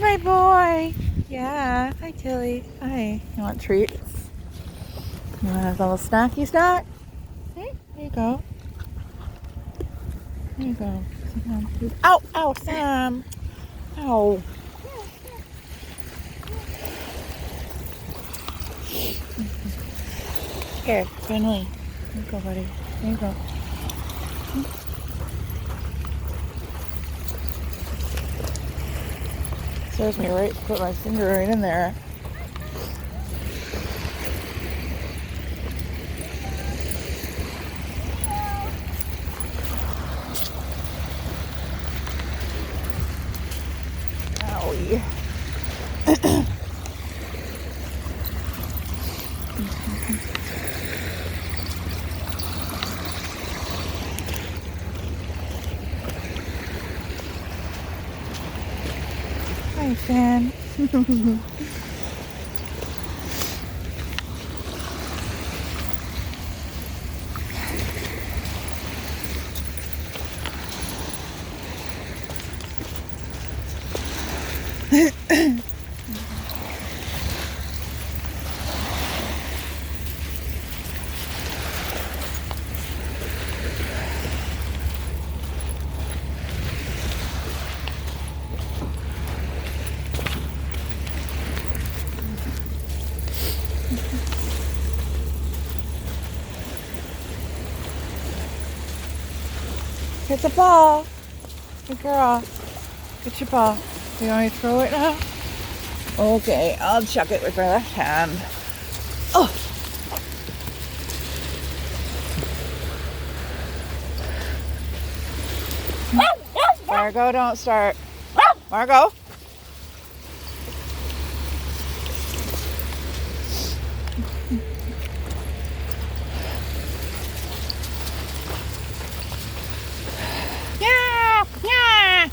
my boy. Yeah. Hi, Tilly. Hi. You want treats? You want a little snacky snack? Hey, here you go. Here you go. Ow, ow, Sam. Ow. Here, Finley. Here you go, buddy. Here you go. Serves me right to put my finger right in there. Owie. Hi, Finn. Get the ball. Good girl. Get your ball. You want me to throw it now? Okay, I'll chuck it with my left hand. Oh! Margo, don't start. Margo! Yeah! Yeah!